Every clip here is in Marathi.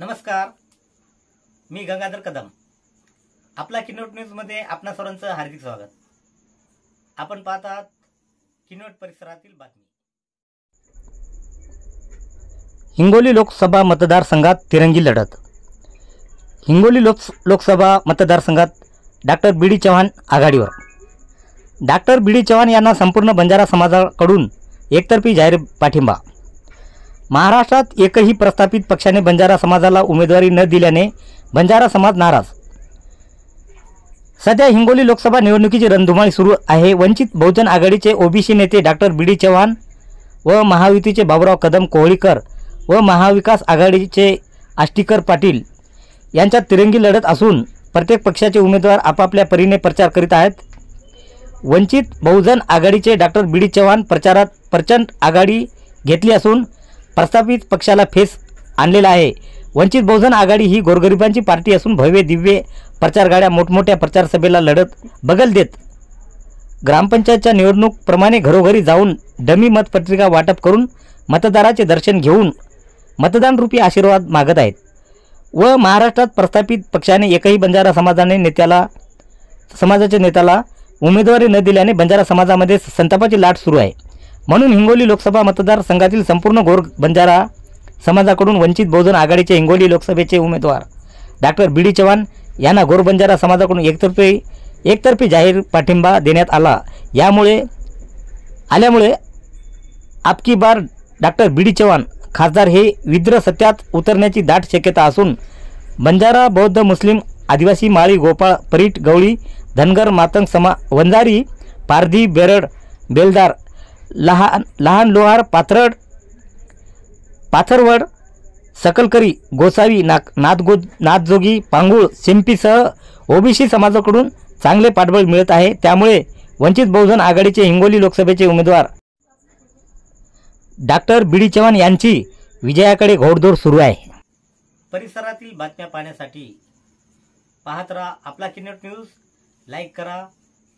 नमस्कार, मी गंगाधर कदम. आपला किनवट न्यूजमध्ये आपणा सर्वांचं हार्दिक स्वागत. आपण पाहत आहात किनवट परिसरातील बातमी. हिंगोली लोकसभा मतदारसंघात तिरंगी लढत. हिंगोली लोकसभा मतदारसंघात डॉक्टर बी डी चव्हाण आघाडीवर. डॉक्टर बी डी चव्हाण यांना संपूर्ण बंजारा समाजाकडून एकतर्फी जाहीर पाठिंबा. महाराष्ट्रात एकही प्रस्थापित पक्षाने बंजारा समाजाला उमेदवारी न दिल्याने बंजारा समाज नाराज. सध्या हिंगोली लोकसभा निवडणुकीची रणधुमाळी सुरू आहे. वंचित बहुजन आघाडीचे ओबीसी नेते डॉक्टर बी डी चव्हाण व महायुतीचे बाबुराव कदम कोहळीकर व महाविकास आघाडीचे आष्टीकर पाटील यांच्यात तिरंगी लढत असून प्रत्येक पक्षाचे उमेदवार आपापल्या परीने प्रचार करीत आहेत. वंचित बहुजन आघाडीचे डॉक्टर बी डी चव्हाण प्रचारात प्रचंड आघाडी घेतली असून प्रस्थापित पक्षाला फेस आणलेला आहे. वंचित बहुजन आघाडी ही गोरगरिबांची पार्टी असून भव्य दिव्य प्रचार गाड्या मोठमोठ्या प्रचार सभेला लढत बगल देत ग्रामपंचायतच्या निवडणूक प्रमाणे घरोघरी जाऊन डमी मतपत्रिका वाटप करून मतदाराचे दर्शन घेऊन मतदान रूपी आशीर्वाद मागत आहेत. व महाराष्ट्रात प्रस्थापित पक्षाने एकही बंजारा समाजाच्या नेत्याला उमेदवारी न दिल्याने बंजारा समाजामध्ये संतापाची लाट सुरू आहे. म्हणून हिंगोली लोकसभा मतदारसंघातील संपूर्ण गोर बंजारा समाजाकडून वंचित बहुजन आघाडीचे हिंगोली लोकसभेचे उमेदवार डॉक्टर बी डी चव्हाण यांना गोर बंजारा समाजाकडून एकतर्फी जाहीर पाठिंबा देण्यात आल्यामुळे आपकी बार डॉक्टर बी डी चव्हाण खासदार हे विद्र सत्यात उतरण्याची दाट शक्यता असून बंजारा, बौद्ध, मुस्लिम, आदिवासी, माळी, गोपाळ, परीट, गवळी, धनगर, मातंग, वंजारी, पारधी, बेरड, बेलदार, लहान लोहार, पाथरवड, सकलकरी, गोसावी, नाथजोगी, पांगुळ, शिंपीसह ओबीसी समाजाकडून चांगले पाठबळ मिळत आहे. त्यामुळे वंचित बहुजन आघाडीचे हिंगोली लोकसभेचे उमेदवार डॉक्टर बी डी चव्हाण यांची विजयाकडे घोडदौड सुरू आहे. परिसरातील बातम्या पाहण्यासाठी पाहत राहा आपला किनवट न्यूज. लाईक करा,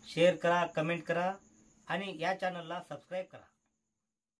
शेअर करा, कमेंट करा आणि या चॅनलला सबस्क्राईब करा.